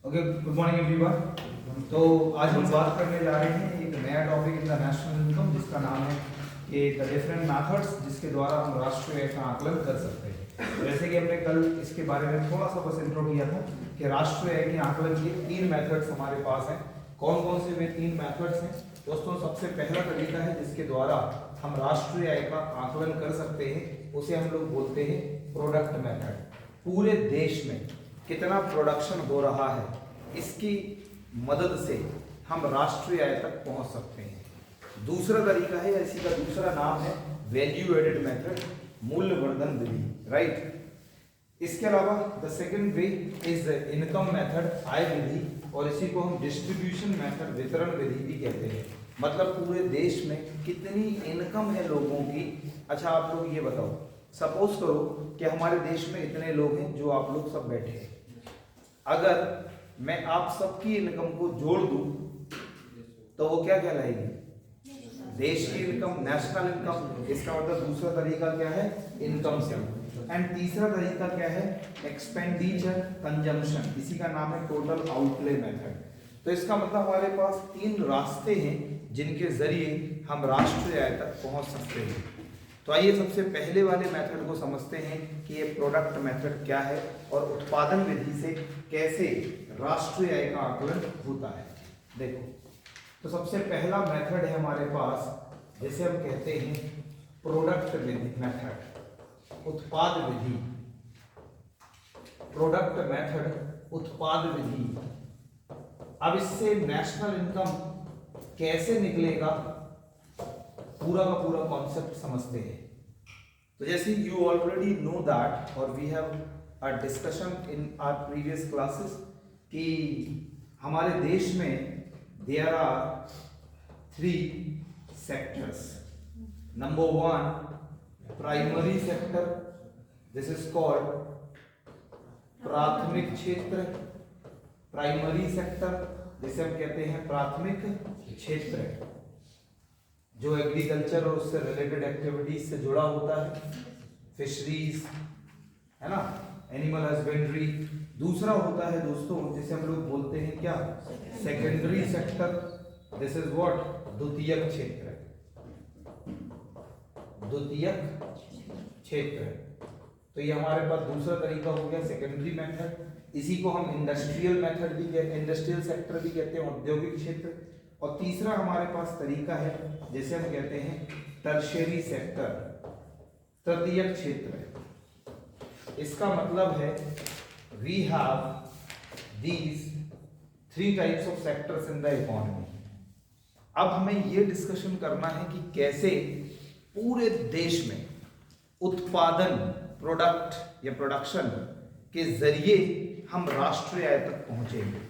Okay, good morning everyone. तो आज हम बात करने जा रहे हैं एक नया topic in the national income, जिसका नाम है कि द डिफरेंट मेथड्स जिसके द्वारा हम राष्ट्रीय आय का आकलन कर सकते हैं। जैसे कि हमने कल इसके बारे में थोड़ा सा बस इंट्रो किया था कि राष्ट्रीय आय के आकलन के 3 मेथड्स हमारे पास हैं। कौन कौन से वे 3 मेथड्स हैं दोस्तों? सबसे पहला तरीका है जिसके द्वारा हम राष्ट्रीय आय का आकलन कर सकते हैं, उसे हम लोग बोलते हैं प्रोडक्ट मेथड। पूरे देश में कितना प्रोडक्शन हो रहा है, इसकी मदद से हम राष्ट्रीय आय तक पहुंच सकते हैं। दूसरा तरीका है, इसी का दूसरा नाम है वैल्यू एडेड मेथड, मूल्यवर्धन विधि, राइट। इसके अलावा the second way is income method, आय विधि, और इसी को हम डिस्ट्रीब्यूशन मेथड, वितरण विधि भी कहते हैं। मतलब पूरे देश में कितनी इनकम है लोगों की। अच्छा, आप लोग ये बताओ, सपोज करो कि हमारे देश में इतने लोग हैं जो आप लोग सब बैठे हैं। अगर मैं आप सबकी इनकम को जोड़ दूं तो वो क्या कहलाएगी? देश की इनकम, नेशनल इनकम। इसका मतलब दूसरा तरीका क्या है? इनकम से। एंड तीसरा तरीका क्या है? एक्सपेंडिचर कंजम्पशन, इसी का नाम है टोटल आउटले मेथड। तो इसका मतलब हमारे पास 3 रास्ते हैं जिनके जरिए हम राष्ट्रीय आय तक पहुंच सकते हैं। तो आइए सबसे पहले वाले मेथड को समझते हैं कि ये प्रोडक्ट मेथड क्या है और उत्पादन विधि से कैसे राष्ट्रीय आय का आकलन होता है। देखो, तो सबसे पहला मेथड है हमारे पास, जिसे हम कहते हैं प्रोडक्ट विधि मेथड, उत्पाद विधि। प्रोडक्ट मेथड, उत्पाद विधि। अब इससे नेशनल इनकम कैसे निकलेगा, पूरा का पूरा कॉन्सेप्ट समझते हैं। तो जैसे यू ऑलरेडी नो दैट, और we have a discussion in our previous classes, कि हमारे देश में there are 3 sectors. Number 1 primary sector, this is called प्राथमिक क्षेत्र। प्राइमरी सेक्टर जिसे हम कहते हैं प्राथमिक क्षेत्र, जो एग्रीकल्चर और उससे रिलेटेड एक्टिविटीज से जुड़ा होता है, फिशरीज, है ना, एनिमल हस्बेंड्री। दूसरा होता है दोस्तों जिसे हम लोग बोलते हैं क्या? Secondary sector, this is what? द्वितीयक क्षेत्र। द्वितीयक क्षेत्र, तो ये हमारे पास दूसरा तरीका हो गया, सेकेंडरी मेथड। इसी को हम इंडस्ट्रियल मेथड भी कहते हैं, इंडस्ट्रियल सेक्टर भी कहते हैं, औद्योगिक क्षेत्र। और तीसरा हमारे पास तरीका है जिसे हम कहते हैं टर्शियरी सेक्टर, तृतीयक क्षेत्र। इसका मतलब है we have these 3 types of sectors in the economy. अब हमें यह डिस्कशन करना है कि कैसे पूरे देश में उत्पादन, प्रोडक्ट या प्रोडक्शन के जरिए हम राष्ट्रीय आय तक पहुंचेंगे।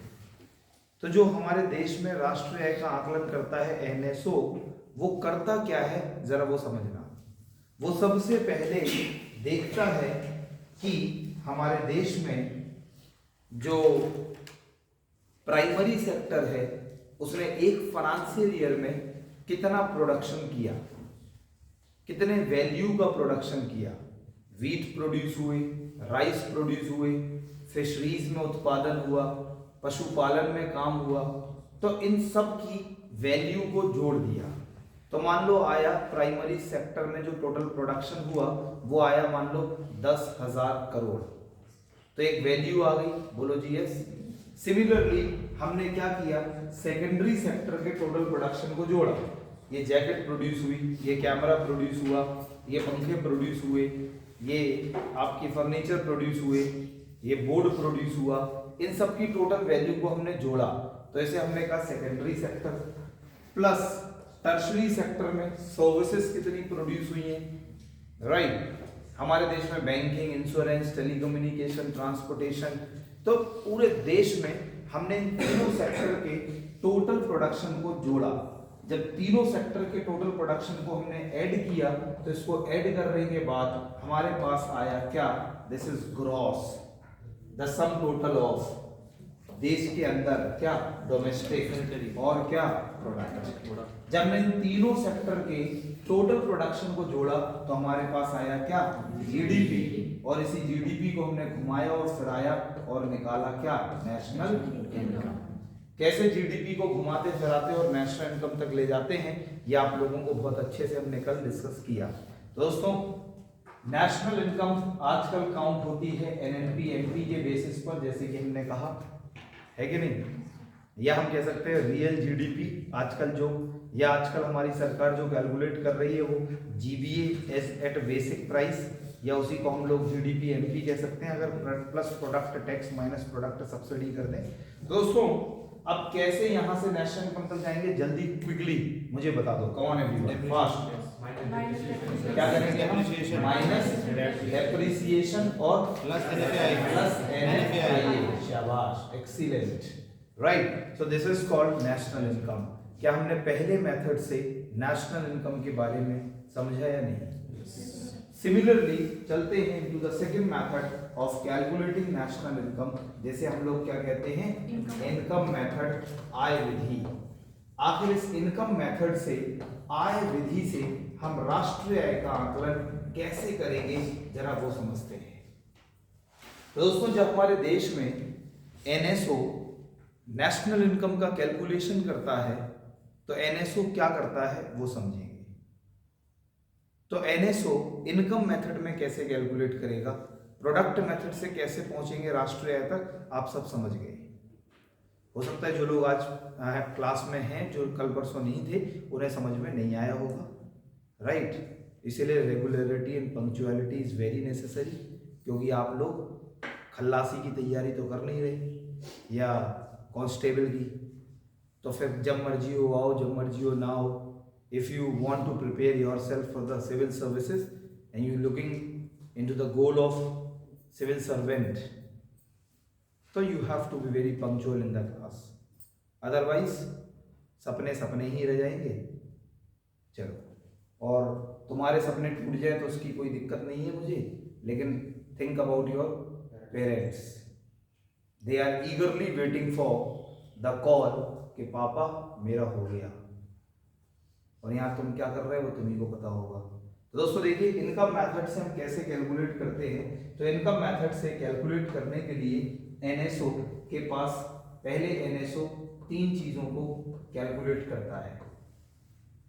तो जो हमारे देश में राष्ट्रीय आय का आकलन करता है एनएसओ, वो करता क्या है जरा वो समझना। वो सबसे पहले देखता है कि हमारे देश में जो प्राइमरी सेक्टर है उसने एक फाइनेंशियल ईयर में कितना प्रोडक्शन किया, कितने वैल्यू का प्रोडक्शन किया। व्हीट प्रोड्यूस हुए, राइस प्रोड्यूस हुए, फिशरीज में उत्पादन हुआ, पशुपालन में काम हुआ। तो इन सब की वैल्यू को जोड़ दिया। तो मान लो आया प्राइमरी सेक्टर में जो टोटल प्रोडक्शन हुआ वो आया मान लो 10,000 करोड़। तो एक वैल्यू आ गई, बोलो जी यस। सिमिलरली हमने क्या किया, सेकेंडरी सेक्टर के टोटल प्रोडक्शन को जोड़ा। ये जैकेट प्रोड्यूस हुई, ये कैमरा प्रोड्यूस हुआ, ये पंखे प्रोड्यूस हुए, ये आपकी फर्नीचर प्रोड्यूस हुए, ये बोर्ड प्रोड्यूस हुआ। इन सब की टोटल वैल्यू को हमने जोड़ा, तो इसे हमने कहा secondary sector. Plus tertiary sector में सर्विसेज कितनी प्रोड्यूस हुई हैं, राइट। हमारे देश में बैंकिंग, इंश्योरेंस, टेलीकम्युनिकेशन, ट्रांसपोर्टेशन। तो पूरे देश में हमने इन तीनों सेक्टर के टोटल प्रोडक्शन को जोड़ा। जब तीनों सेक्टर के टोटल प्रोडक्शन को हमने ऐड किया, तो इसको ऐड करने के बाद हमारे पास आया क्या? This is gross, the sum total of देश के अंदर क्या डोमेस्टिक और क्या प्रोडक्ट। जब हमने इन तीनों सेक्टर के टोटल प्रोडक्शन को जोड़ा तो हमारे पास आया क्या जीडीपी, और इसी जीडीपी को हमने घुमाया और फिराया और निकाला क्या नेशनल इनकम। कैसे जीडीपी को घुमाते फिराते और नेशनल इनकम तक ले जाते हैं ये आप लोगों को बहुत अच्छे से हमने कल डिस्कस किया। दोस्तों नेशनल इनकम आजकल काउंट होती है एनएनपी एमपी के बेसिस पर, जैसे कि हमने कहा है कि नहीं, या हम कह सकते हैं रियल जीडीपी आजकल जो, या आजकल हमारी सरकार जो कैलकुलेट कर रही है वो जीबीए एट बेसिक प्राइस, या उसी को हम लोग जीडीपी एमपी कह सकते हैं अगर plus product tax minus product subsidy कर दें। दोस्तों अब कैसे यहां से नेशनल इनकम तक जाएंगे, जल्दी क्विकली मुझे बता दो, कौन है फास्ट, क्या करेंगे हम, माइनस डेप्रिसिएशन और प्लस एनएफआई। शाबाश, excellent, right. So this is called national income. क्या हमने पहले मेथड से नेशनल इनकम के बारे में समझा या नहीं? सिमिलरली चलते हैं into the second method of calculating national income, जैसे हम लोग क्या कहते हैं इनकम मेथड, आय विधि। आखिर इस इनकम मेथड से, आय विधि से हम राष्ट्रीय आय का आकलन कैसे करेंगे जरा वो समझते हैं। दोस्तों जब हमारे देश में एनएसओ नेशनल इनकम का कैलकुलेशन करता है तो एनएसओ क्या करता है वो समझेंगे। तो एनएसओ इनकम मेथड में कैसे कैलकुलेट करेगा, प्रोडक्ट मेथड से कैसे पहुंचेंगे राष्ट्रीय आय तक, आप सब समझ गए। हो सकता है जो लोग आज क्लास में हैं जो कल परसों नहीं थे उन्हें समझ में नहीं आया होगा, राइट। इसीलिए regularity and punctuality is very necessary, क्योंकि आप लोग खल्लासी की तैयारी तो कर नहीं रहे या कांस्टेबल की, तो फिर जब मर्जी हो आओ जब मर्जी हो ना हो। If you want to prepare yourself for the civil services and you looking into the goal of civil servant, so you have to be very punctual in the class. Otherwise, सपने सपने ही रह जाएंगे। चलो, और तुम्हारे सपने टूट जाए तो उसकी कोई दिक्कत नहीं है मुझे, लेकिन think about your parents. They are eagerly waiting for the call कि पापा मेरा हो गया, और यहाँ तुम क्या कर रहे हो तुम्ही को पता होगा। तो दोस्तों देखिए इनकम मेथड से हम कैसे कैलकुलेट करते हैं। तो इनकम मेथड से कैलकुलेट करने के लिए एनएसओ के पास, पहले एनएसओ तीन चीजों को कैलकुलेट करता है।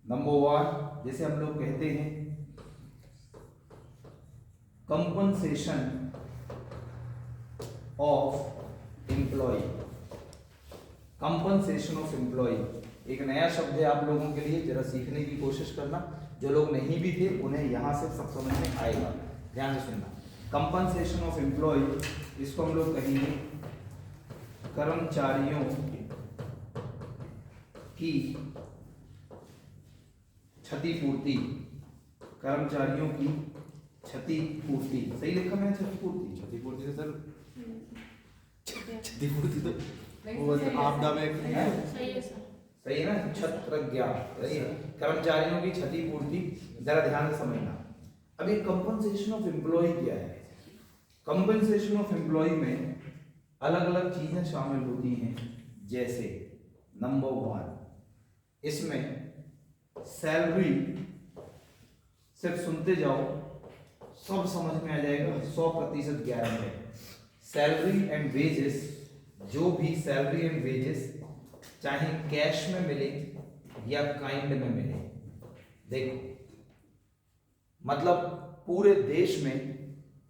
नंबर वन, जैसे हम लोग कहते हैं compensation of employ. Compensation of employ एक नया शब्द है आप लोगों के लिए, जरा सीखने की कोशिश करना। जो लोग नहीं भी थे उन्हें यहाँ से सब समझ में आएगा, ध्यान से सुनना। कंपनसेशन ऑफ एम्प्लॉय, इसको हम लोग कहेंगे कर्मचारियों की क्षतिपूर्ति। कर्मचारियों की क्षतिपूर्ति, सही लिखा मैंने क्षतिपूर्ति? क्षतिपूर्ति से सर क्षतिपूर्ति तो आपदा में सही है सर, सही है ना, छत्रज्ञा, सही है, कर्मचारियों की क्षतिपूर्ति। जरा ध्यान से समझना। अब ये कंपनसेशन ऑफ एम्प्लॉय क्या है? कंपनसेशन ऑफ एम्प्लॉय में अलग अलग चीजें शामिल होती हैं, जैसे नंबर वन, इसमें सैलरी, सिर्फ सुनते जाओ सब समझ में आ जाएगा, 100% गारंटी है। सैलरी एंड वेजेस, जो भी सैलरी एंड वेजेस चाहे कैश में मिले या काइंड में मिले, देखो मतलब पूरे देश में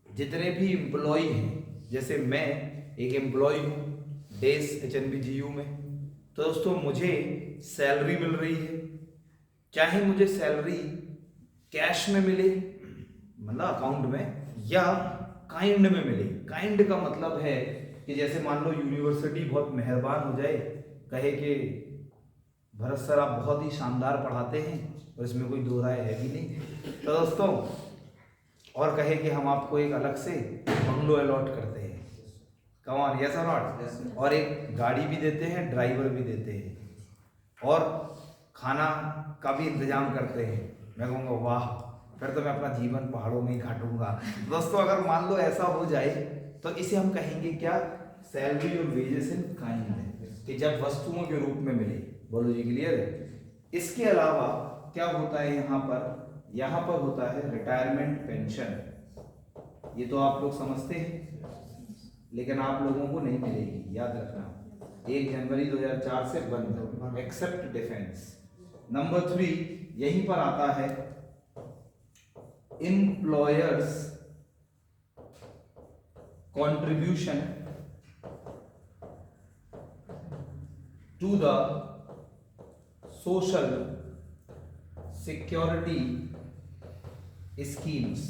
जितने भी एम्प्लॉय हैं, जैसे मैं एक एम्प्लॉय हूँ डेस HNBGU में, तो दोस्तों मुझे सैलरी मिल रही है, चाहे मुझे सैलरी कैश में मिले मतलब अकाउंट में, या काइंड में मिले। काइंड का मतलब है कि जैसे मान लो यूनिवर्सिटी बहुत मेहरबान हो जाए, कहे कि भरत सर आप बहुत ही शानदार पढ़ाते हैं और इसमें कोई दो राय है भी नहीं, तो दोस्तों और कहे कि हम आपको एक अलग से बंगलो अलॉट करते हैं, कम ऑन, यस और नॉट, और एक गाड़ी भी देते हैं, ड्राइवर भी देते हैं, और खाना का भी इंतजाम करते हैं। मैं कहूँगा वाह, फिर तो मैं अपना जीवन पहाड़ों में ही काटूंगा। दोस्तों अगर मान लो ऐसा हो जाए तो इसे हम कहेंगे क्या? सैलरी और वेजेस इन काइंड है कि जब वस्तुओं के रूप में मिले। बोलो जी क्लियर है। इसके अलावा क्या होता है यहाँ पर होता है रिटायरमेंट पेंशन। ये तो आप लोग समझते हैं, लेकिन आप लोगों को नहीं मिलेगी, याद रखना। 1 जनवरी 2004 से बंद, एक्सेप्ट डिफेंस। नंबर 3 यहीं पर आता है employers contribution to the social security schemes.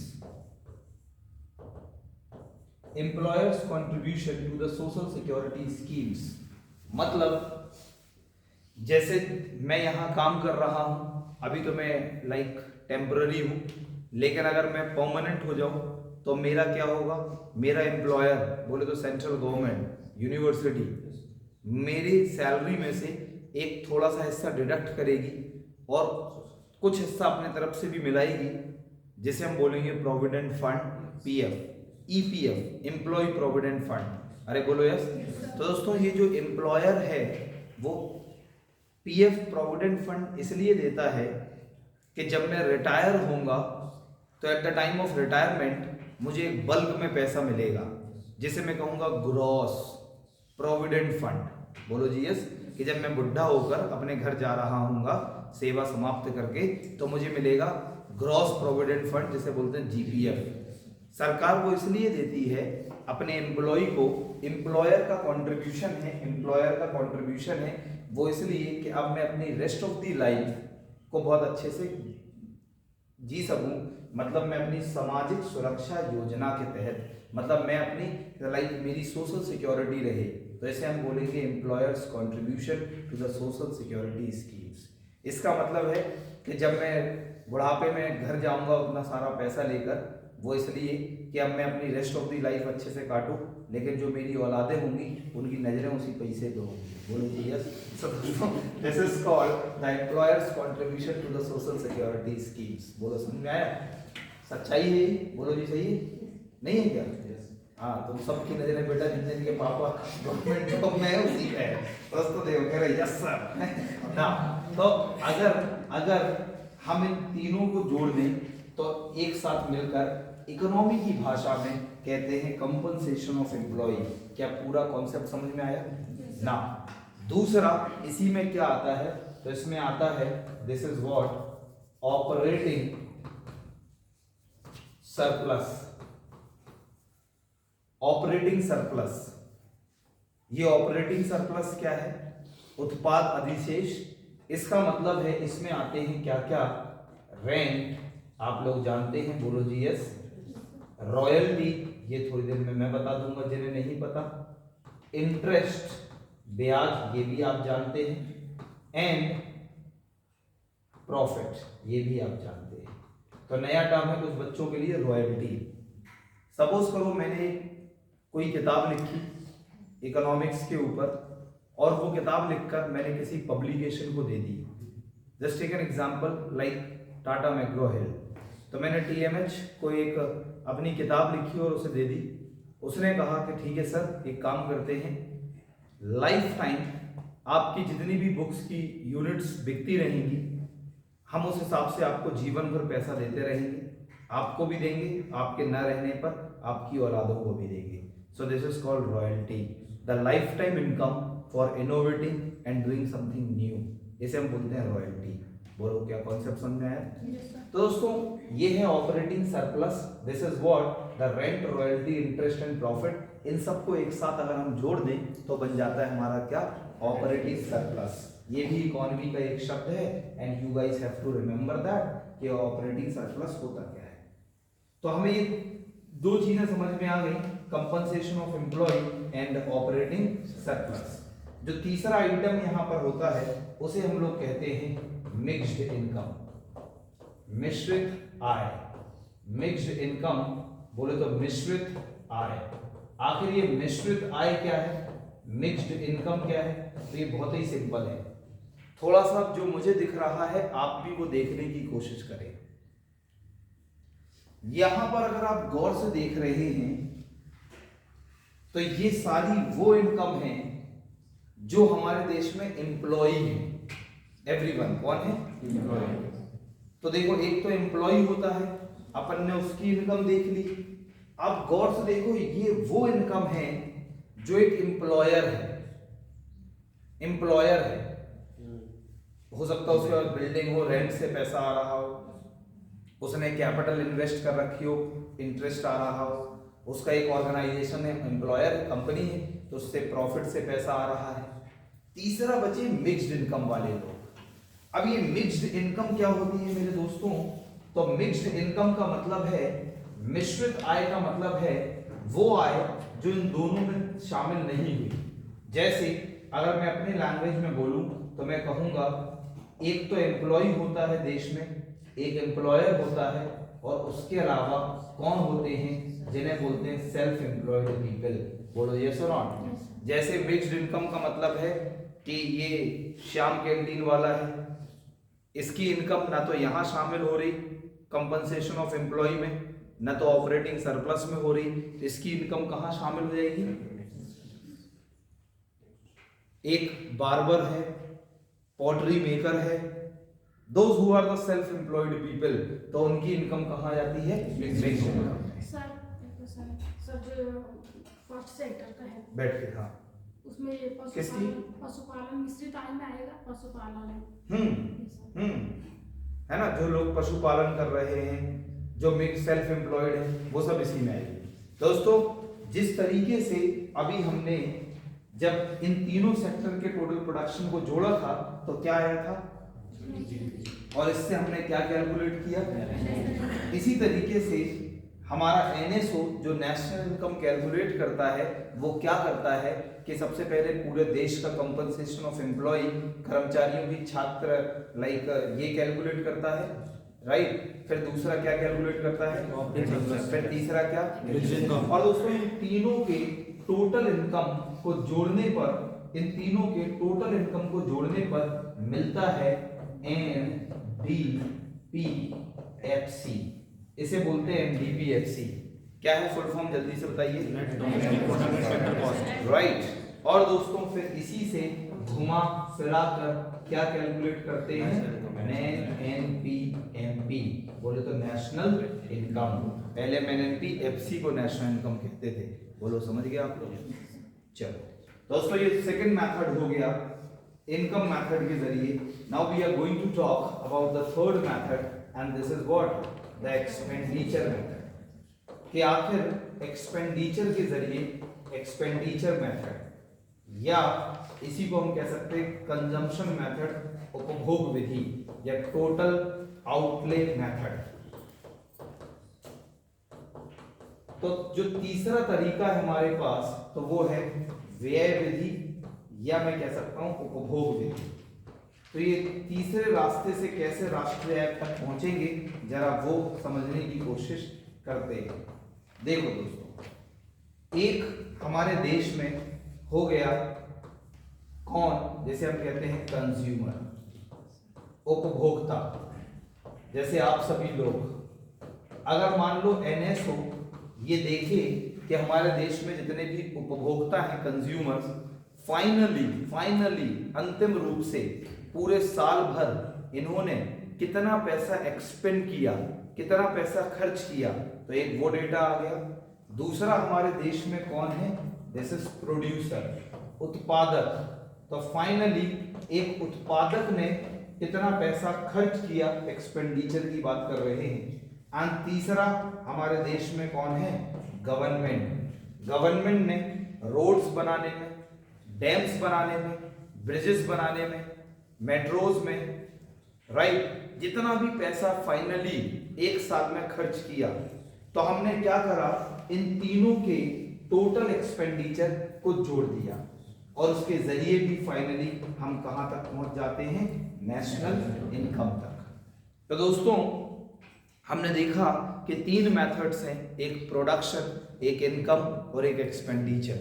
Employers contribution to the social security schemes मतलब जैसे मैं यहाँ काम कर रहा हूँ, अभी तो मैं लाइक टेम्पररी हूँ, लेकिन अगर मैं परमानेंट हो जाऊँ तो मेरा क्या होगा, मेरा एम्प्लॉयर बोले तो सेंट्रल गवर्नमेंट यूनिवर्सिटी मेरी सैलरी में से एक थोड़ा सा हिस्सा डिडक्ट करेगी और कुछ हिस्सा अपने तरफ से भी मिलाएगी, जिसे हम बोलेंगे provident fund, PF, EPF, employ provident fund. अरे बोलो यस। तो दोस्तों ये जो एम्प्लॉयर है वो पीएफ प्रोविडेंट फंड इसलिए देता है कि जब मैं रिटायर होऊंगा तो at the time of retirement मुझे एक बल्क में पैसा मिलेगा, जिसे मैं कहूँगा ग्रॉस प्रोविडेंट फंड। बोलो जी यस। कि जब मैं बुढ़ा होकर अपने घर जा रहा हूँगा सेवा समाप्त करके तो मुझे मिलेगा ग्रॉस प्रोविडेंट फंड, जिसे बोलते हैं जीपीएफ। सरकार वो इसलिए देती है अपने एम्प्लॉय को, एम्प्लॉयर का कंट्रीब्यूशन है वो इसलिए कि अब मैं अपनी रेस्ट ऑफ दी लाइफ को बहुत अच्छे से जी सकूं। मतलब मैं अपनी सामाजिक सुरक्षा योजना के तहत, मतलब मैं अपनी लाइक मेरी सोशल सिक्योरिटी रहे, तो इसे हम बोलेंगे employers contribution to the social security schemes. इसका मतलब है कि जब मैं बुढ़ापे में घर जाऊंगा उतना सारा पैसा लेकर, वो इसलिए कि अब मैं अपनी रेस्ट ऑफ दी लाइफ अच्छे से काटूं, लेकिन जो मेरी औलादें होंगी उनकी नजरें उसी पैसे पे होंगी। बोलो yes. This is called the employers contribution to the social security schemes. बोलो समझ में आया? सच्चाई है? बोलो जी सही है नहीं है क्या? हाँ, तुम सबकी नजरें बेटा जितने के पापा गवर्नमेंट जॉब में है उसी का है, बस तो देखो कह रहे यस सर ना। तो अगर हम इन तीनों को जोड़ दें तो एक साथ मिलकर इकोनॉमी की भाषा में कहते हैं कंपनसेशन ऑफ एम्प्लॉय। क्या पूरा कॉन्सेप्ट समझ में आया ना? दूसरा इसी में क्या आता है, तो इसमें आता है this is what operating surplus. Operating surplus, ये ऑपरेटिंग सरप्लस क्या है? उत्पाद अधिशेष। इसका मतलब है इसमें आते हैं क्या क्या? रेंट, आप लोग जानते हैं, बोलो जी यस। रॉयल्टी, ये थोड़ी देर में मैं बता दूंगा जिन्हें नहीं पता। इंटरेस्ट, ब्याज, ये भी आप जानते हैं। एंड प्रॉफिट, ये भी आप जानते हैं। तो नया टर्म है कुछ बच्चों के लिए, रॉयल्टी। सपोज करो मैंने कोई किताब लिखी इकोनॉमिक्स के ऊपर और वो किताब लिखकर मैंने किसी पब्लिकेशन को दे दी। Just take an example like Tata McGraw Hill. तो मैंने टीएमएच को एक अपनी किताब लिखी और उसे दे दी। उसने कहा कि ठीक है सर, एक काम करते हैं, लाइफ टाइम आपकी जितनी भी बुक्स की यूनिट्स बिकती रहेंगी, हम उस हिसाब से आपको जीवन भर पैसा देते रहेंगे। आपको भी देंगे, आपके न रहने पर आपकी औलादों को भी देंगे। सो this is called royalty, the life time income for innovating and doing something new. इसे हम बोलते हैं रॉयल्टी। बोलो क्या कॉन्सेप्ट समझ में आया? तो दोस्तों ये है operating surplus. This is what the rent, royalty, interest and profit. इन सबको एक साथ अगर हम जोड़ दें तो बन जाता है हमारा क्या? Operating surplus. ये भी इकोनॉमी का एक शब्द है and you guys have to remember that कि ऑपरेटिंग सरप्लस होता क्या है। तो हमें ये दो चीजें समझ में आ गई, compensation of employ and operating surplus. जो तीसरा आइटम यहाँ पर होता है उसे हम लोग कहते हैं मिक्स्ड इनकम, मिश्रित आय। मिक्स्ड इनकम बोले तो मिश्रित आय। आखिर ये मिश्रित आय क्या है, मिक्स्ड इनकम क्या है? तो ये बहुत ही सिंपल है। थोड़ा सा जो मुझे दिख रहा है आप भी वो देखने की कोशिश करें। यहां पर अगर आप गौर से देख रहे हैं तो ये सारी वो इनकम है जो हमारे देश में एम्प्लॉय है, एवरीवन। कौन है? एम्प्लॉय। तो देखो, एक तो एम्प्लॉय होता है, अपन ने उसकी इनकम देख ली। अब गौर से देखो, ये वो इनकम है जो एक एम्प्लॉयर है, एम्प्लॉयर है। हो सकता है उसके पास बिल्डिंग हो, रेंट से पैसा आ रहा हो, उसने कैपिटल इन्वेस्ट कर रखी हो, इंटरेस्ट आ रहा हो, उसका एक ऑर्गेनाइजेशन है, एम्प्लॉयर कंपनी है, तो उससे प्रॉफिट से पैसा आ रहा है। तीसरा बचे मिक्स्ड इनकम वाले लोग। अब ये मिक्स्ड इनकम क्या होती है मेरे दोस्तों? तो मिक्स्ड इनकम का मतलब है, मिश्रित आय का मतलब है वो आय जो इन दोनों में शामिल नहीं हुई। जैसे अगर मैं अपनी लैंग्वेज में बोलूं तो मैं कहूंगा, एक तो एम्प्लॉय होता है देश में, एक एम्प्लॉयर होता है, और उसके अलावा कौन होते हैं? जिन्हें बोलते हैं सेल्फ एम्प्लॉयड पीपल। बोलो यस और नॉट। जैसे मिक्स्ड इनकम का मतलब है कि ये श्याम कैंटीन वाला है, इसकी इनकम ना तो यहां शामिल हो रही कंपनसेशन ऑफ एम्प्लॉय में, ना तो ऑपरेटिंग सरप्लस में हो रही, तो इसकी इनकम कहां शामिल हो जाएगी? एक बार्बर है, पॉटरी मेकर है, those who are the self employed people, तो उनकी इनकम कहां जाती है? Mixed income. सर जो फर्स्ट सेक्टर का है, बैठ के, हाँ, उसमें किसकी? पशुपालन मिश्रित आय में आएगा। पशुपालन है ना, जो लोग पशुपालन कर रहे हैं, जो मिक्स सेल्फ एम्प्लॉयड है, वो सब इसी में आएगी। दोस्तों, जिस तरीके से अभी हमने जब इन तीनों सेक्टर के टोटल प्रोडक्शन को जोड़ा था तो क्या आया था, और इससे हमने क्या कैलकुलेट किया। इसी तरीके से हमारा एनएसओ जो नेशनल इनकम कैलकुलेट करता है, वो क्या करता है कि सबसे पहले पूरे देश का कंपनसेशन ऑफ एम्प्लॉय, कर्मचारियों की, छात्र, लाइक ये कैलकुलेट करता है, राइट। फिर दूसरा क्या कैलकुलेट करता है, फिर तीसरा क्या, और दोस्तों इन तीनों के टोटल इनकम को जोड़ने पर, इन तीनों के टोटल इनकम को जोड़ने पर मिलता है NDPFC। इसे बोलते हैं NDPFC। क्या है फुल फॉर्म, जल्दी से बताइए। राइट। और दोस्तों फिर इसी से घुमा फिरा कर क्या कैलकुलेट करते हैं, NNPMP। बोले तो नेशनल इनकम। पहले NNPFC को नेशनल इनकम कहते थे। बोलो समझ गए आप लोग? चलो दोस्तों, ये सेकंड मेथड हो गया इनकम मेथड के जरिए। Now we are going to talk about the third method, and this is what, the expenditure method. कि आखिर एक्सपेंडिचर के जरिए, एक्सपेंडिचर मेथड, या इसी को हम कह सकते हैं कंजम्पशन मेथड, उपभोग विधि, या टोटल आउटले मेथड। तो जो तीसरा तरीका है हमारे पास, तो वो है व्यय विधि, या मैं कह सकता हूं उपभोग विधि। तो ये तीसरे रास्ते से कैसे राष्ट्रीय आय तक पहुंचेंगे, जरा वो समझने की कोशिश करते हैं। देखो दोस्तों, एक हमारे देश में हो गया कौन, जैसे हम कहते हैं कंज्यूमर, उपभोक्ता। जैसे आप सभी लोग अगर मान लो NSO ये देखे कि हमारे देश में जितने भी उपभोक्ता हैं, कंज्यूमर्स, फाइनली अंतिम रूप से पूरे साल भर इन्होंने कितना पैसा एक्सपेंड किया, कितना पैसा खर्च किया, तो एक वो डेटा आ गया। दूसरा हमारे देश में कौन है, दिस इज प्रोड्यूसर, उत्पादक। तो फाइनली एक उत्पादक ने कितना पैसा खर्च किया, एक्सपेंडिचर की बात कर रहे हैं। एंड तीसरा हमारे देश में कौन है, गवर्नमेंट। गवर्नमेंट ने रोड्स बनाने में, डैम्स बनाने में, ब्रिजेस बनाने में, मेट्रोज में, राइट, जितना भी पैसा फाइनली एक साल में खर्च किया, तो हमने क्या करा, इन तीनों के टोटल एक्सपेंडिचर को जोड़ दिया, और उसके जरिए भी फाइनली हम कहां तक पहुंच जाते हैं, नेशनल इनकम तक। तो दोस्तों हमने देखा कि तीन मेथड्स हैं, एक प्रोडक्शन, एक इनकम और एक एक्सपेंडिचर।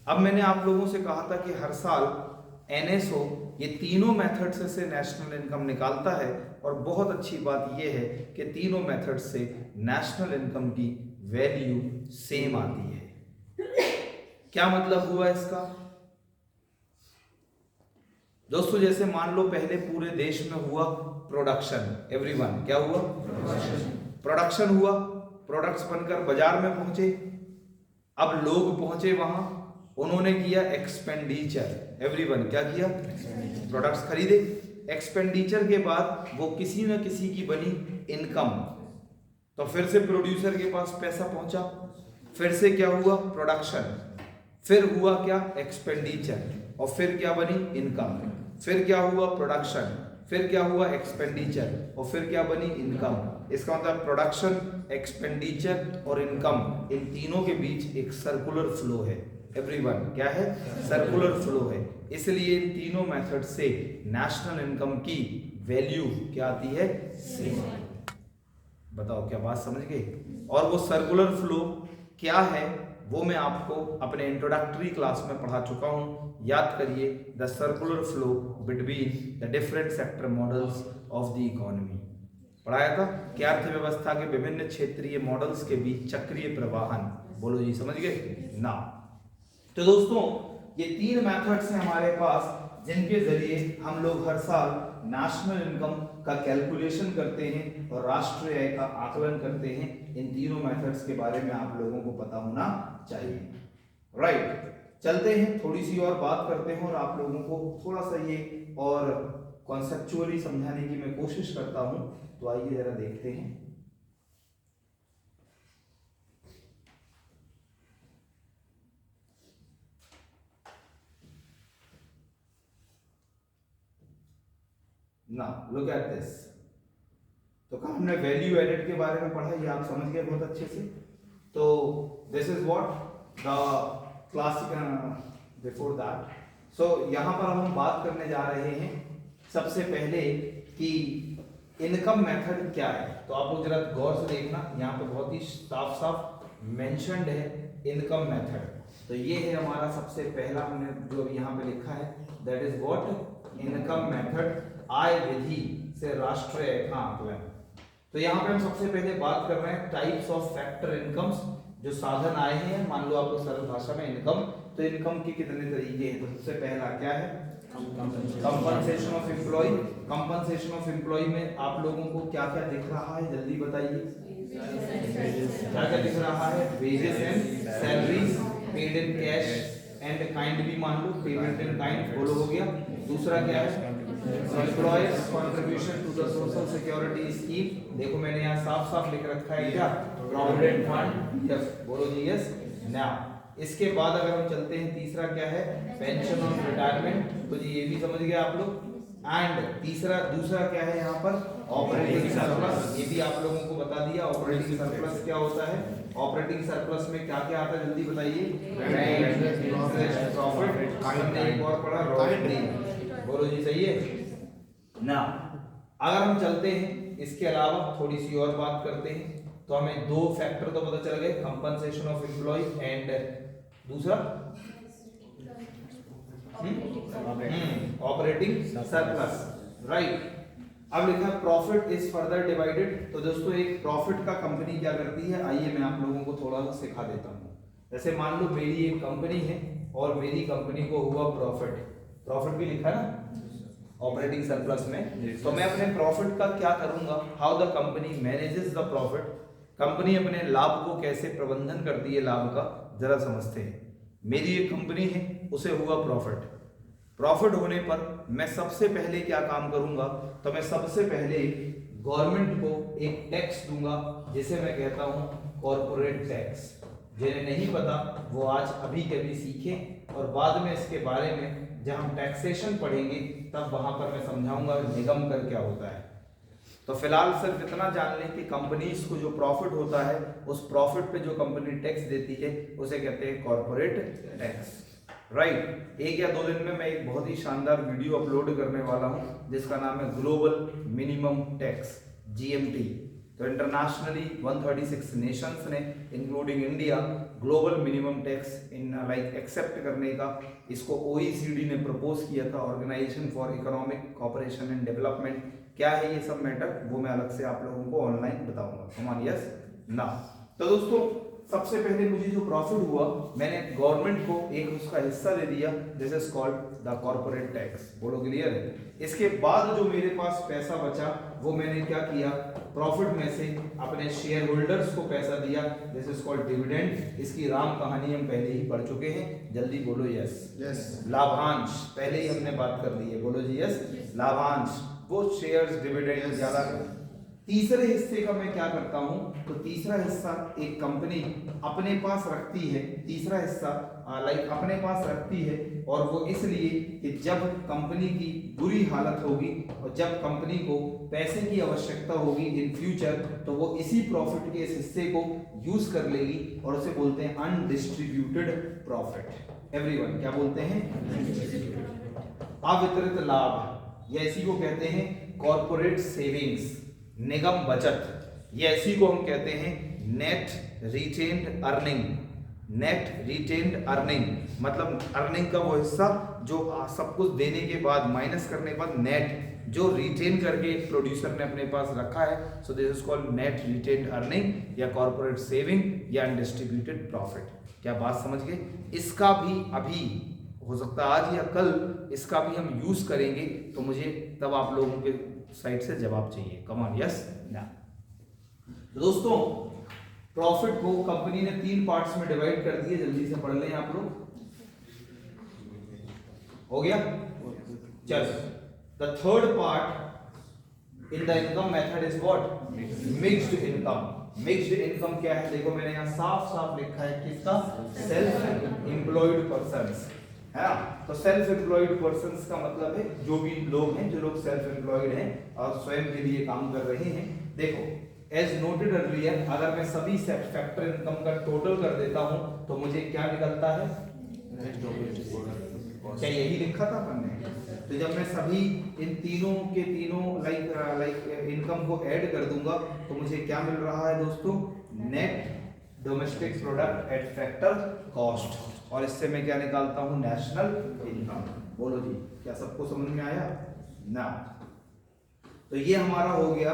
अब मैंने आप लोगों से कहा था कि हर साल NSO ये तीनों मेथड्स से नेशनल इनकम निकालता है, और बहुत अच्छी बात यह है कि तीनों मेथड से नेशनल इनकम की वैल्यू सेम आती है। क्या मतलब हुआ इसका? दोस्तों जैसे मान लो पहले पूरे देश में हुआ प्रोडक्शन, एवरीवन क्या हुआ? प्रोडक्शन हुआ, प्रोडक्ट्स बनकर बाजार में पहुंचे, अब लोग पहुंचे वहां, उन्होंने किया एक्सपेंडिचर, एवरीवन क्या किया? प्रोडक्ट्स खरीदे, एक्सपेंडिचर के बाद वो किसी न किसी की बनी इनकम, तो फिर से प्रोड्यूसर के पास पैसा पहुंचा, फिर से क्या हुआ? प्रोडक्शन, फिर हुआ क्या? एक्सपेंडिचर, और फिर क्या बनी? इनकम, फिर क्या हुआ? प्रोडक्शन, फिर क्या हुआ? एक्सपेंडिचर, और फिर क्या बनी? इनकम। इसका मतलब प्रोडक्शन, एक्सपेंडिचर और इनकम, इन तीनों के बीच एक सर्कुलर फ्लो है, एवरीवन क्या है? सर्कुलर फ्लो है। इसलिए इन तीनों मेथड से नेशनल इनकम की वैल्यू क्या आती है? सेम। बताओ क्या बात समझ गए? और वो सर्कुलर फ्लो क्या है वो मैं आपको अपने इंट्रोडक्टरी क्लास में पढ़ा चुका हूं, याद करिए, the circular flow between the different sector models of the economy पढ़ाया था कि अर्थव्यवस्था के विभिन्न क्षेत्रीय मॉडल्स के बीच चक्रीय प्रवाहन। बोलो जी, समझ गए ना? तो दोस्तों ये तीन मेथड्स हैं हमारे पास जिनके जरिए हम लोग हर साल नेशनल इनकम का कैलकुलेशन करते हैं और राष्ट्रीय आय का आकलन करते हैं। इन तीनों मेथड्स के बारे में आप लोगों को पता होना चाहिए, राइट? चलते हैं, थोड़ी सी और बात करते हैं और आप लोगों को थोड़ा सा ये और कॉन्सेप्चुअली समझाने की मैं कोशिश करता हूं। तो आइए जरा देखते हैं। Now look at this। तो कल हमने वैल्यू एडेड के बारे में पढ़ा, ये आप समझ गए बहुत अच्छे से। तो this is what the classic before that. So यहाँ पर हम बात करने जा रहे हैं सबसे पहले कि इनकम मेथड क्या है। तो आप लोग जरा गौर से देखना, यहाँ पे बहुत ही साफ साफ मेंशन्ड है इनकम मेथड। तो ये है हमारा सबसे पहला, हमने जो यहाँ पे लिखा है that is what income method, आय विधि से राष्ट्रीय आय का आकलन। तो यहाँ पे हम सबसे पहले बात कर रहे हैं टाइप्स ऑफ फैक्टर इनकम्स, जो साधन आए हैं। मान लो आप लोग सरल भाषा में इनकम, तो इनकम के कितने तरीके हैं। तो सबसे पहला क्या है? Compensation of employ. Compensation of employ में आप लोगों को क्या क्या दिख रहा है, जल्दी बताइए। क्या क्या दिख रहा है? Wages and salaries, paid in cash and kind भी मान लो, पेमेंट इन काइंड बोलो हो गया। दूसरा क्या है? Employers contribution to the social security scheme. देखो मैंने यहाँ साफ साफ लिख रखा है क्या? प्रोविडेंट फंड, यस बोलो जी यस। नाउ इसके बाद अगर हम चलते हैं, तीसरा क्या है? Pension on retirement. तो जी ये भी समझ गए आप लोग। एंड दूसरा क्या है यहाँ पर? Operating surplus. ये भी आप लोगों को बता दिया। ऑपरेटिंग सरप्लस क्या होता है? ऑपरेटिंग सरप्लस में क्या क्या आता है, जल्दी बताइए। प्रॉफिट, हमने एक और पढ़ा रॉयल्टी, बोलो जी सही है ना। अगर हम चलते हैं इसके अलावा थोड़ी सी और बात करते हैं, तो हमें दो फैक्टर तो पता चल गए, कंपनसेशन ऑफ एम्प्लॉय एंड दूसरा ऑपरेटिंग सरप्लस, राइट। अब लिखा है प्रॉफिट इज फर्दर डिवाइडेड। तो दोस्तों एक प्रॉफिट का कंपनी क्या करती है, आइए मैं आप लोगों को थोड़ा सा सिखा देता हूँ। जैसे मान लो मेरी एक कंपनी है और मेरी कंपनी को हुआ प्रॉफिट, प्रॉफिट भी लिखा ना ऑपरेटिंग सरप्लस में। तो मैं अपने प्रॉफिट का क्या करूंगा, how the company manages the profit. Company अपने लाभ को कैसे प्रबंधन करती है, लाभ का जरा समझते हैं। मेरी एक कंपनी है, उसे हुआ प्रॉफिट। प्रॉफिट होने पर मैं सबसे पहले क्या काम करूंगा, तो मैं सबसे पहले गवर्नमेंट को एक टैक्स दूंगा जिसे मैं कहता हूं कॉर्पोरेट टैक्स। जिन्हें नहीं पता वो आज अभी के अभी सीखें, और बाद में इसके बारे में जब हम टैक्सेशन पढ़ेंगे तब वहां पर मैं समझाऊंगा निगम कर क्या होता है। तो फिलहाल सिर्फ इतना जान लें कि कंपनीज को जो प्रॉफिट होता है, उस प्रॉफिट पे जो कंपनी टैक्स देती है उसे कहते हैं कॉर्पोरेट टैक्स, राइट। एक या दो दिन में मैं एक बहुत ही शानदार वीडियो अपलोड करने वाला हूं जिसका नाम है ग्लोबल मिनिमम टैक्स, GMT। तो इंटरनेशनली 136 नेशंस ने including India global minimum tax in like accept करने का इसको OECD ने प्रपोज किया था, organisation for economic cooperation and development. क्या है ये सब मैटर, वो मैं अलग से आप लोगों को ऑनलाइन बताऊंगा। कमान यस ना। तो दोस्तों सबसे पहले मुझे जो प्रॉफिट हुआ, मैंने गवर्नमेंट को एक उसका हिस्सा दे दिया, this is called the corporate tax. बोलो क्लियर है? इसके बाद जो मेरे पास पैसा बचा वो मैंने क्या किया, प्रॉफिट में से अपने शेयर होल्डर्स को पैसा दिया, दिस इज कॉल्ड डिविडेंड। इसकी राम कहानी हम पहले ही पढ़ चुके हैं, जल्दी बोलो यस। लाभांश पहले ही हमने बात कर ली है, बोलो जी यस। लाभांश वो शेयर्स डिविडेंड ज्यादा। तीसरे हिस्से का मैं क्या करता हूं, तो तीसरा हिस्सा एक कंपनी अपने पास रखती है, तीसरा हिस्सा लाइक अपने पास रखती है, और वो इसलिए कि जब कंपनी की बुरी हालत होगी और जब कंपनी को पैसे की आवश्यकता होगी इन फ्यूचर, तो वो इसी प्रॉफिट के इस हिस्से को यूज कर लेगी, और उसे बोलते हैं अनडिस्ट्रीब्यूटेड प्रॉफिट। एवरीवन क्या बोलते हैं? अवितरित लाभ, या इसी को कहते हैं कॉर्पोरेट सेविंग्स, निगम बचत, या इसी को हम कहते हैं net retained earning. Net retained earning मतलब अर्निंग का वो हिस्सा जो सब कुछ देने के बाद माइनस करने के बाद नेट जो रिटेन करके प्रोड्यूसर ने अपने पास रखा है, सो this is called net retained earning या कॉर्पोरेट सेविंग या अनडिस्ट्रीब्यूटेड प्रॉफिट। क्या बात समझ गए? इसका भी अभी हो सकता है आज या कल इसका भी हम यूज करेंगे, तो मुझे तब आप लोगों के साइड से जवाब चाहिए। कम ऑन यस ना। तो दोस्तों प्रॉफिट को कंपनी ने 3 पार्ट्स में डिवाइड कर दिए, जल्दी से पढ़ लें आप लोग। हो गया? चलो, the third part in the income method is what? Mixed income. Mixed income क्या है? देखो मैंने यहाँ साफ साफ लिखा है किसका? सेल्फ एम्प्लॉयड पर्सन्स है। तो सेल्फ एम्प्लॉयड पर्सन्स का मतलब है जो भी लोग हैं, जो लोग सेल्फ एम्प्लॉयड हैं और स्वयं के लिए काम कर रहे हैं। देखो एज नोटेड अर्लियर, अगर मैं सभी फैक्टर इनकम का टोटल कर देता हूं तो मुझे क्या निकलता है? क्या यही लिखा था अपन ने? तो जब मैं सभी इन तीनों के तीनों लाइक इनकम को ऐड कर दूंगा तो मुझे क्या मिल रहा है दोस्तों? Net domestic product at factor cost, और इससे मैं क्या निकालता हूं? National income. बोलो जी, क्या सबको समझ में आया ना? तो ये हमारा हो गया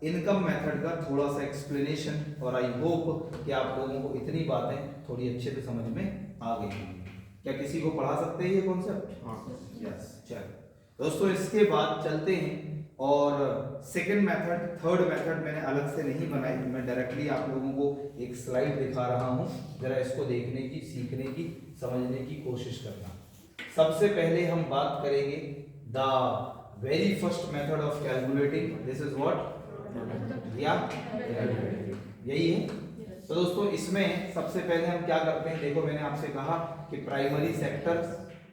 इनकम मेथड का थोड़ा सा एक्सप्लेनेशन, और आई होप कि आप लोगों को इतनी बातें थोड़ी अच्छे से समझ में आ गई होंगी। क्या किसी को पढ़ा सकते हैं ये कॉन्सेप्ट? हाँ यस। चलो दोस्तों इसके बाद चलते हैं, और सेकंड मेथड, थर्ड मेथड मैंने अलग से नहीं बनाई, मैं डायरेक्टली आप लोगों को एक स्लाइड दिखा रहा हूं, जरा इसको देखने की, सीखने की, समझने की कोशिश करना। सबसे पहले हम बात करेंगे the very first method of calculating, this is what? या यही है। तो दोस्तों इसमें सबसे पहले हम क्या करते हैं? देखो मैंने आपसे कहा कि प्राइमरी सेक्टर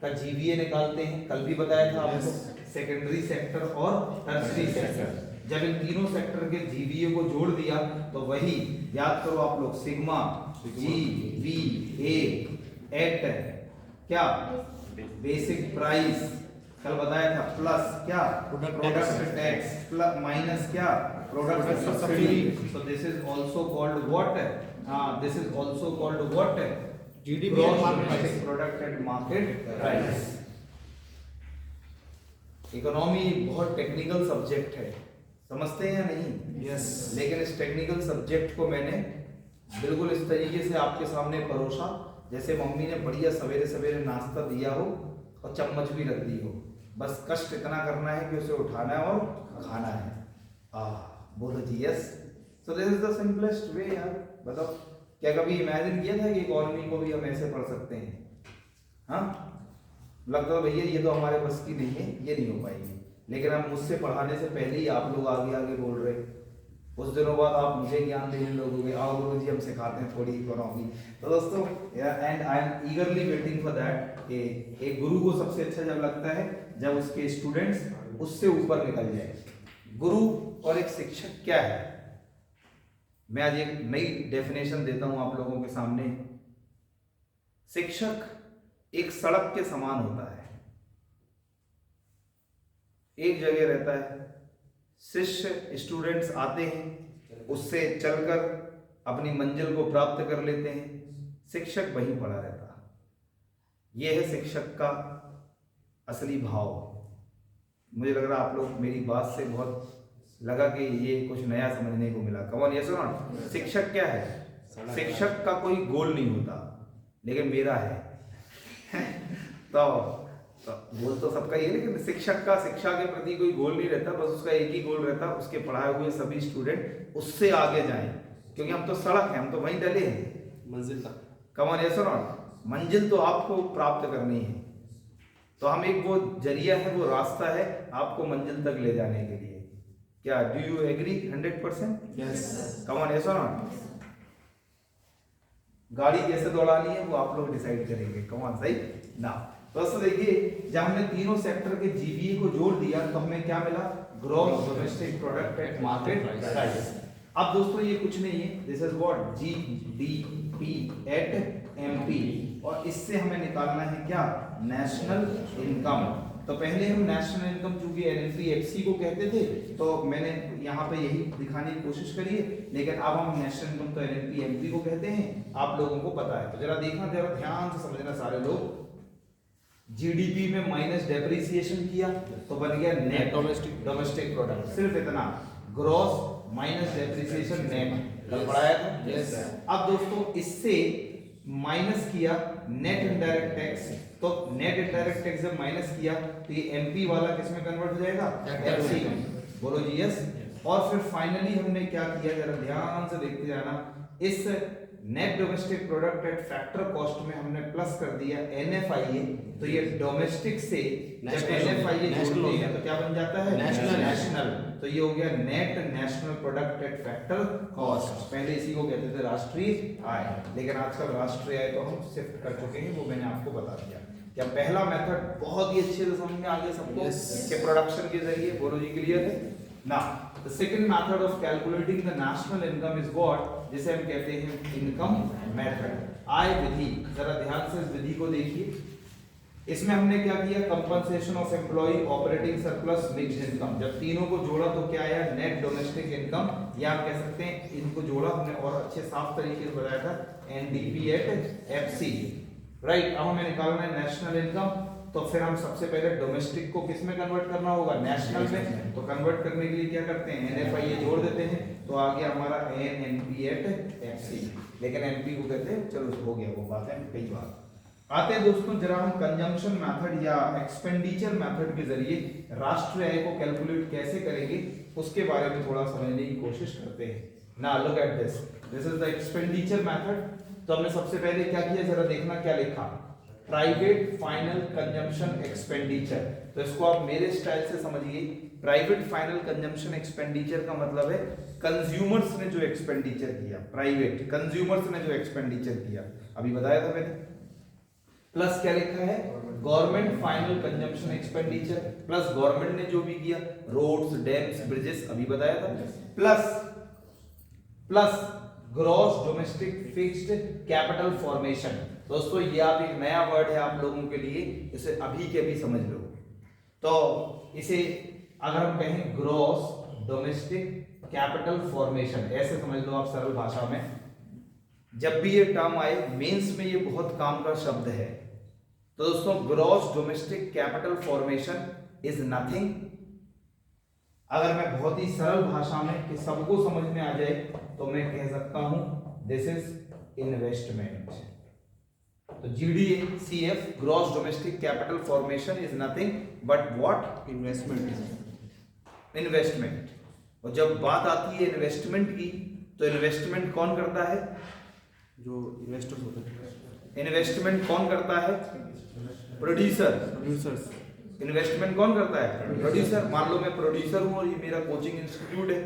का जीवीए निकालते हैं, कल भी बताया था आपको। सेकेंडरी सेक्टर और टर्सरी सेक्टर, जब इन तीनों सेक्टर के जीवीए को जोड़ दिया तो वही याद करो आप लोग, sigma G V A at क्या? बेसिक प्राइस, कल बताया था, प्लस क्या? प्रोडक्ट टैक्स, प्लस माइनस क्या? Product subsidy. So this is also called what? This is also called what? GDP product at market price. Economy बहुत technical subject है, समझते हैं या नहीं? यस। लेकिन इस टेक्निकल सब्जेक्ट को मैंने बिल्कुल इस तरीके से आपके सामने परोसा जैसे मम्मी ने बढ़िया सवेरे सवेरे नाश्ता दिया हो और चम्मच भी रख दी हो, बस कष्ट इतना करना है कि उसे उठाना है और खाना है। बोलो जी yes. So this is the simplest way यार। बताओ क्या कभी इमेजिन किया था कि इकोनॉमी को भी हम ऐसे पढ़ सकते हैं? हाँ, लगता है भैया ये तो हमारे बस की नहीं है, ये नहीं हो पाएगी। लेकिन हम मुझसे पढ़ाने से पहले ही आप लोग आगे आगे बोल रहे, कुछ दिनों बाद आप मुझे ज्ञान देने लोगोगे, आओ गुरु जी हम सिखाते हैं थोड़ी इकोनॉमी। तो दोस्तों and I am ईगरली waiting for that कि एक गुरु को सबसे अच्छा जब लगता है जब उसके स्टूडेंट्स उससे ऊपर निकल जाए। गुरु और एक शिक्षक क्या है, मैं आज एक नई डेफिनेशन देता हूं आप लोगों के सामने। शिक्षक एक सड़क के समान होता है, एक जगह रहता है, शिष्य स्टूडेंट्स आते हैं, उससे चलकर अपनी मंजिल को प्राप्त कर लेते हैं, शिक्षक वहीं पड़ा रहता है। यह है शिक्षक का असली भाव। मुझे लग रहा आप लोग मेरी बात से बहुत लगा कि ये कुछ नया समझने को मिला। कम ऑन यस और नॉट? शिक्षक क्या है? शिक्षक का कोई गोल नहीं होता, लेकिन मेरा है तो गोल तो सबका ही है, लेकिन शिक्षक का शिक्षा के प्रति कोई गोल नहीं रहता, बस उसका एक ही गोल रहता, उसके पढ़ाए हुए सभी स्टूडेंट उससे आगे जाएं, क्योंकि हम तो सड़क हैं, हम तो वहीं डले हैं मंजिल तक। कम ऑन यस और नॉट, मंजिल तो आपको प्राप्त करनी है, तो हम एक वो जरिया है, वो रास्ता है आपको मंजिल तक ले जाने के लिए। क्या do you agree 100%? Yes. Come on yes और नॉट। गाड़ी कैसे दौड़ानी है वो आप लोग डिसाइड करेंगे, कम ऑन सही ना। दोस्तों देखिए, जब हमने तीनों सेक्टर के जीबीए को जोड़ दिया तो हमें क्या मिला, gross domestic product at market price. अब दोस्तों ये कुछ नहीं है, this is what GDP at MP, और इससे हमें निकालना है क्या, नेशनल इनकम। तो पहले हम नेशनल इनकम चूंकि एनएनपीएफसी को कहते थे तो मैंने यहाँ पे यही दिखाने की कोशिश करी है, लेकिन अब हम नेशनल इनकम तो एनएनपीएमपी को कहते हैं, आप लोगों को पता है। तो जरा देखना, जरा ध्यान से समझना सारे लोग। जीडीपी में माइनस डेप्रिसिएशन किया तो बन गया नेट डोमेस्टिक प्रोडक्ट, सिर्फ इतना, ग्रॉस माइनस डेप्रिसिएशन नेट, पढ़ाया था। यस। अब दोस्तों इससे माइनस किया नेट इनडायरेक्ट टैक्स, तो नेट इनडायरेक्ट टैक्स जब माइनस किया तो ये एमपी वाला किसमें कन्वर्ट हो जाएगा, एफसी में, बोलो जी यस। और फिर फाइनली हमने क्या किया, जरा ध्यान से देखते जाना, इस net domestic product at factor cost में हमने प्लस कर दिया एनएफआईए, तो ये डोमेस्टिक से जब एनएफआईए जोड़ते हैं तो क्या बन जाता है, नेशनल। तो ये हो गया net national product at factor cost. पहले इसी को कहते थे राष्ट्रीय आय, लेकिन आजकल राष्ट्रीय आय तो हम शिफ्ट कर चुके हैं, वो मैंने आपको बता दिया। क्या पहला मेथड बहुत ही अच्छे से समझ में आ गया सबको कि प्रोडक्शन के जरिए, बोलो जी क्लियर है ना। The second method of calculating the national income is what, जिसे हम कहते हैं इनकम मेथड, आय विधि। जरा ध्यान से इस विधि को देखिए, इसमें हमने क्या किया, compensation of employ, operating surplus, mixed income, जब तीनों को जोड़ा तो क्या आया, नेट डोमेस्टिक इनकम, या आप कह सकते हैं इनको जोड़ा हमने और अच्छे साफ तरीके से बताया था, एनडीपी एट एफसी, राइट। अब हमें निकालना है नेशनल इनकम, तो फिर हम सबसे पहले डोमेस्टिक को किस में कन्वर्ट करना होगा, नेशनल में। तो कन्वर्ट करने के लिए क्या करते हैं, एनएफआईए जोड़ देते हैं, तो आ गया हमारा एनएनपी एट एफसी, लेकिन एनपी को कहते हैं, चलो हो गया वो बात है, कई बार आते हैं दोस्तों। जरा हम कंजम्पशन मेथड या एक्सपेंडिचर मेथड के जरिए राष्ट्रीय आय को कैलकुलेट कैसे करेंगे उसके बारे में थोड़ा समझने की कोशिश करते हैं ना। Look at this, this is the expenditure method. तो हमने सबसे पहले क्या किया, जरा देखना क्या लिखा, प्राइवेट फाइनल कंजम्पशन एक्सपेंडिचर। तो इसको आप मेरे स्टाइल से समझिए, प्राइवेट फाइनल कंजम्पशन एक्सपेंडिचर का मतलब है कंज्यूमर्स ने जो एक्सपेंडिचर किया, प्राइवेट कंज्यूमर्स ने जो एक्सपेंडिचर किया, अभी बताया था मैंने। प्लस क्या लिखा है, government final consumption expenditure, plus government ने जो भी किया, रोड्स, डैम्स, ब्रिजेस, अभी बताया था। Plus gross domestic fixed capital formation. दोस्तों ये आप एक नया वर्ड है आप लोगों के लिए, इसे अभी के अभी समझ लो। तो इसे अगर हम कहें ग्रॉस डोमेस्टिक कैपिटल फॉर्मेशन, ऐसे समझ लो आप सरल भाषा में। जब भी ये टर्म आए मेंस में, ये बहुत काम का शब्द है। तो दोस्तों gross domestic capital formation is nothing, अगर मैं बहुत ही सरल भाषा में कि सबको समझ में आ जाए तो मैं कह सकता हूं दिस इज इन्वेस्टमेंट। तो GDCF gross domestic capital formation is nothing but what, investment. और जब बात आती है इन्वेस्टमेंट की, तो इन्वेस्टमेंट कौन करता है, जो इन्वेस्टर्स होते हैं। इन्वेस्टमेंट कौन करता है, प्रोड्यूसर्स। इन्वेस्टमेंट कौन करता है, प्रोड्यूसर। मान लो मैं प्रोड्यूसर हूं और ये मेरा कोचिंग इंस्टीट्यूट है,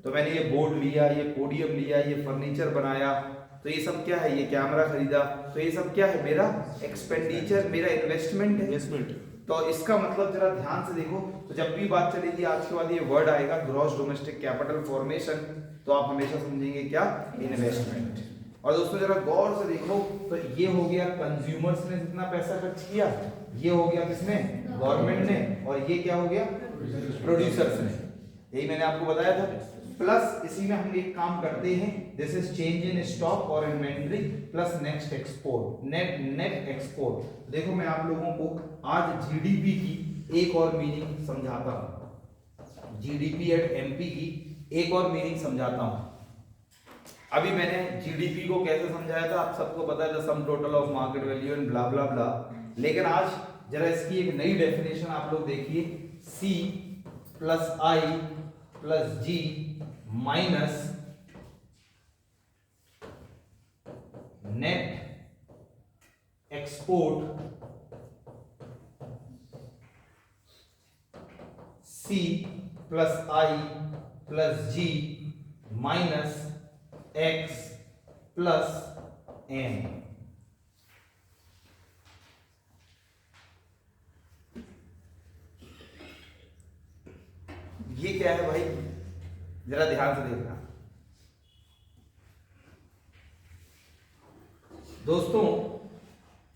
तो मैंने ये बोर्ड लिया, ये पोडियम लिया, ये फर्नीचर बनाया, तो ये सब क्या है, ये कैमरा खरीदा, तो ये सब क्या है, मेरा एक्सपेंडिचर, मेरा इन्वेस्टमेंट है। तो इसका मतलब जरा ध्यान से देखो, तो जब भी बात चलेगी आज के बाद ये वर्ड आएगा ग्रॉस डोमेस्टिक कैपिटल फॉर्मेशन, तो आप हमेशा समझेंगे क्या, इन्वेस्टमेंट। और दोस्तों जरा गौर से देखो, तो ये हो गया कंज्यूमर्स ने जितना पैसा खर्च किया, ये हो गया किसने, गवर्नमेंट ने, और ये क्या हो गया, प्रोड्यूसर्स ने। यही मैंने आपको बताया था। प्लस इसी में हम एक काम करते हैं, this is change in stock और inventory plus next export, net export. देखो मैं आप लोगों को आज जीडीपी की एक और मीनिंग समझाता हूं, जीडीपी एट एमपी की एक और मीनिंग समझाता हूं। अभी मैंने जीडीपी को कैसे समझाया था, आप सबको पता है, the sum total of market value and blah blah blah. लेकिन आज जरा इसकी एक नई डेफिनेशन आप लोग देखिए, C plus I plus G minus net export C plus I plus G minus X plus M. ये क्या है भाई, जरा ध्यान से देखना दोस्तों,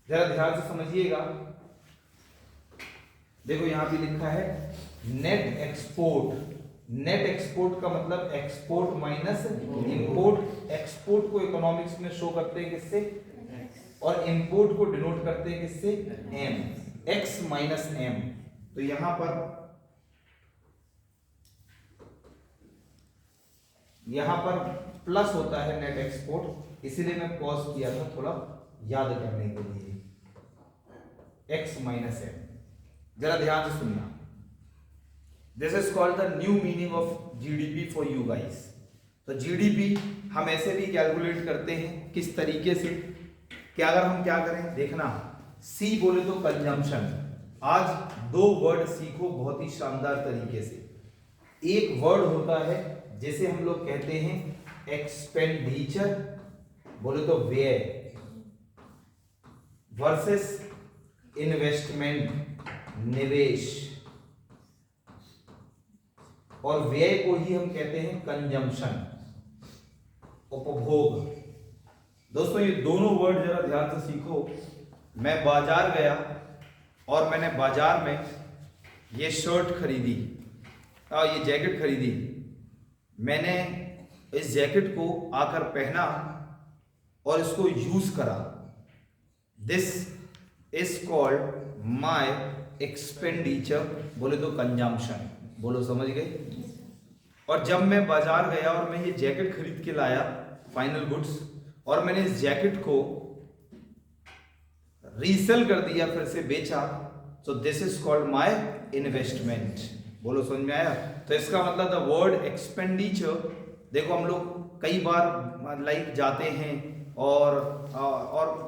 जरा ध्यान से समझिएगा। देखो यहां पे लिखा है नेट एक्सपोर्ट। नेट एक्सपोर्ट का मतलब एक्सपोर्ट माइनस इंपोर्ट। एक्सपोर्ट को इकोनॉमिक्स में शो करते हैं किससे, और इंपोर्ट को डिनोट करते हैं किससे, एम, एक्स माइनस एम। तो यहां पर प्लस होता है नेट एक्सपोर्ट, इसीलिए मैं पॉज किया था थोड़ा याद करने के लिए, एक्स माइनस एम। जरा ध्यान से सुनना, this is called the new meaning of GDP for you guys. तो जीडीपी हम ऐसे भी कैलकुलेट करते हैं, किस तरीके से, कि अगर हम क्या करें, देखना, सी बोले तो कंजम्पशन। आज दो वर्ड सीखो बहुत ही शानदार तरीके से। एक वर्ड होता है जिसे हम लोग कहते हैं एक्सपेंडिचर, बोले तो व्यय, वर्सेस इन्वेस्टमेंट, निवेश, और व्यय को ही हम कहते हैं कंजम्पशन, उपभोग। दोस्तों ये दोनों वर्ड जरा ध्यान से सीखो। मैं बाजार गया और मैंने बाजार में ये शर्ट खरीदी, ये जैकेट खरीदी। मैंने इस जैकेट को आकर पहना और इसको यूज करा। This is called my expenditure, बोले तो कंजम्पशन। बोलो समझ गए। और जब मैं बाजार गया और मैं ये जैकेट खरीद के लाया, फाइनल गुड्स, और मैंने इस जैकेट को रीसेल कर दिया, फिर से बेचा, तो this is called my investment. बोलो समझ में आया। तो इसका मतलब द वर्ड एक्सपेंडिचर, देखो हम लोग कई बार लाइक जाते हैं और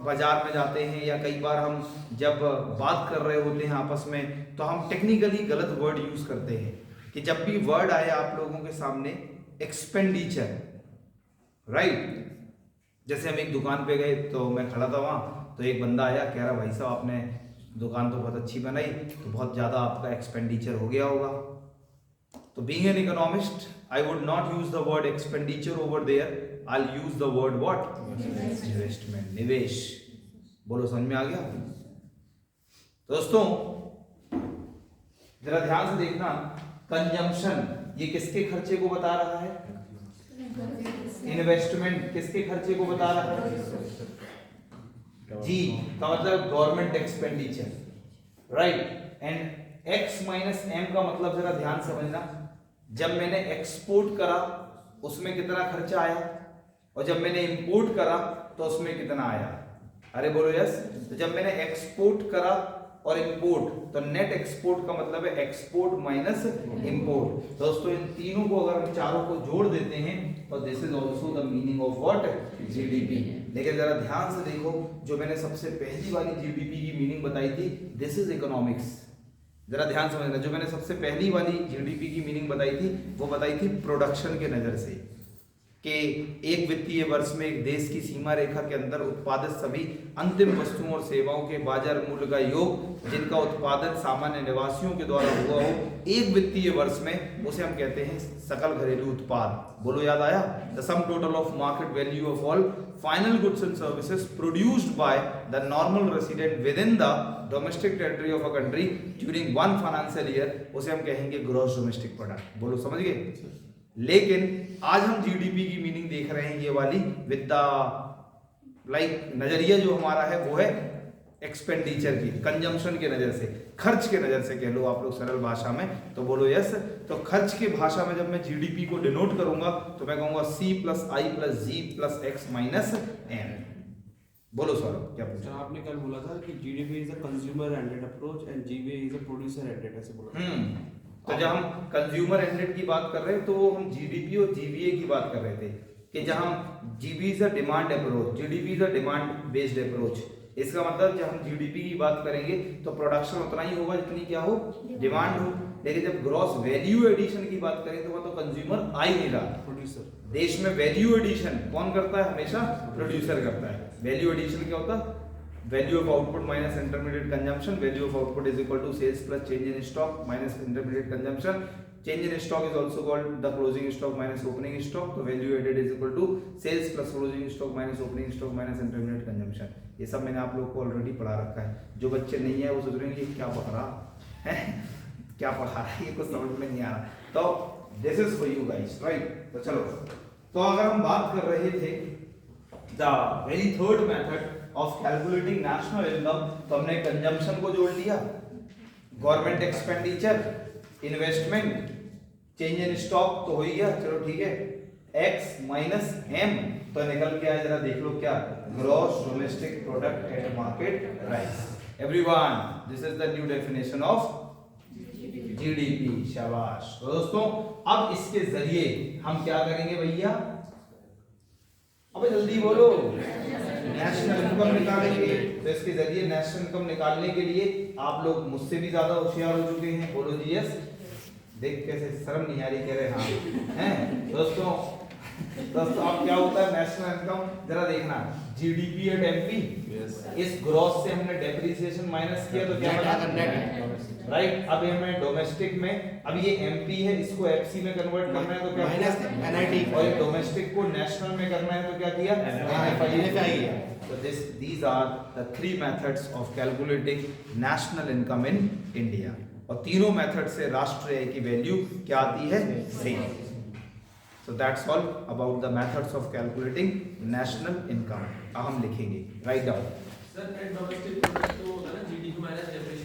बाजार में जाते हैं, या कई बार हम जब बात कर रहे होते हैं आपस में, तो हम टेक्निकली गलत वर्ड यूज करते हैं, कि जब भी वर्ड आए आप लोगों के सामने एक्सपेंडिचर, राइट। जैसे हम एक दुकान पे गए, तो मैं खड़ा था वहां, तो एक बंदा आया, कह रहा भाई साहब आपने दुकान तो बहुत अच्छी बनाई, तो बहुत ज्यादा आपका एक्सपेंडिचर हो गया होगा। तो being an economist, I would not use the word expenditure over there, I will use the word what, investment, निवेश। बोलो समझ में आ गया। दोस्तों जरा ध्यान से देखना, कंजम्पशन ये किसके खर्चे को बता रहा है, इन्वेस्टमेंट किसके खर्चे को बता रहा है, जी का मतलब government expenditure, right. And X minus M का मतलब जरा ध्यान समझना, जब मैंने एक्सपोर्ट करा उसमें कितना खर्चा आया, और जब मैंने इंपोर्ट करा तो उसमें कितना आया। अरे बोलो यस। तो जब मैंने एक्सपोर्ट करा और इंपोर्ट, तो नेट एक्सपोर्ट का मतलब है एक्सपोर्ट माइनस इंपोर्ट। दोस्तों इन तीनों को अगर हम चारों को जोड़ देते हैं, तो this is also the meaning of what, GDP. लेकिन जरा ध्यान से देखो, जो मैंने सबसे पहली वाली जीडीपी की मीनिंग बताई थी, दिस इज इकोनॉमिक्स। जरा ध्यान समझना, जो मैंने सबसे पहली वाली जीडीपी की मीनिंग बताई थी, वो बताई थी प्रोडक्शन के नजर से, कि एक वित्तीय वर्ष में एक देश की सीमा रेखा के अंदर उत्पादित सभी अंतिम वस्तुओं और सेवाओं के बाजार मूल्य का योग, जिनका उत्पादन सामान्य निवासियों के द्वारा हुआ हो एक वित्तीय वर्ष में, उसे हम कहते हैं सकल घरेलू उत्पाद। बोलो याद आया। The sum total of market value of all final goods and services produced by the normal resident with in the domestic territory of a country during one financial year, उसे हम कहेंगे ग्रॉस डोमेस्टिक प्रोडक्ट। बोलो समझ गए। लेकिन आज हम GDP की मीनिंग देख रहे हैं ये वाली, विद द लाइक नजरिया जो हमारा है वो है एक्सपेंडिचर की, कंजम्पशन के नजर से, खर्च के नजर से कह लो आप लोग सरल भाषा में, तो बोलो यस। तो खर्च की भाषा में जब मैं जीडीपी को डिनोट करूंगा तो मैं कहूंगा C + I + G + X - N। बोलो सौरभ क्या पूछा? सर आपने कल बोला था कि GDP is a consumer ended approach and GVA is a producer ended, ऐसे बोला था। तो जब हम कंज्यूमर एंडेड की बात कर रहे हैं तो वो हम जीडीपी और जीवीए की बात कर रहे थे कि जब हम GB is a demand approach, GDP is a demand based approach. इसका मतलब जब हम जीडीपी की बात करेंगे तो प्रोडक्शन उतना ही होगा जितनी क्या हो, डिमांड हो। लेकिन जब ग्रॉस वैल्यू एडिशन की बात करें तो वह तो कंज्यूमर आ ही नहीं रहा, प्रोड्यूसर। देश में वैल्यू एडिशन कौन करता है? हमेशा प्रोड्यूसर करता है। वैल्यू एडिशन क्या होता है? Value of output minus intermediate consumption, value of output is equal to sales plus change in stock minus intermediate consumption, change in stock is also called the closing stock minus opening stock. तो value added is equal to sales plus closing stock minus opening stock minus intermediate consumption. ये सब मैंने आप लोगों को already पढ़ा रखा है। जो बच्चे नहीं है वो सोच रहे हैं ये क्या पढ़ रहा है, क्या पढ़ा रहा है, ये कुछ समझ में नहीं आ रहा। तो this is for you guys, right. तो चलो, तो अगर हम बात कर रहे थे the very third method of calculating national income, तो हमने कंजम्पशन को जोड़ लिया, government expenditure, investment, change in stock तो हो ही गया, चलो ठीक है। X - M तो निकल के आया, जरा देख लो क्या, gross domestic product at market price. Everyone, this is the new definition of GDP. शाबाश। तो दोस्तों अब इसके जरिए हम क्या करेंगे भैया? अबे जल्दी बोलो। नेशनल इनकम निकालेंगे। तो इसके जरिए नेशनल इनकम निकालने के लिए आप लोग मुझसे भी ज्यादा होशियार हो चुके हैं, बोलो जी यस। देख कैसे शर्म नहीं आ रही, कह रहे हाँ हैं दोस्तों। अब क्या होता है नेशनल इनकम, जरा देखना, जीडीपी एट एमपी, इस ग्रॉस से हमने डेप्रिसिएशन माइनस किया तो क्या बना? राइट। अब हमें डोमेस्टिक में, अब ये एमपी है, इसको एफसी में कन्वर्ट करना है तो क्या माइनस एनआईटी, और ये डोमेस्टिक को नेशनल में करना है तो क्या किया? NFI. So these are the three methods of calculating national income in India। और तीनों मेथड से राष्ट्रीय आय की वैल्यू क्या आती है? Same. So that's all about the methods of calculating national income। अब हम लिखेंगे, write down। Sir net domestic product तो होगा ना जीडीपी माइनस डेप्रिसिएशन।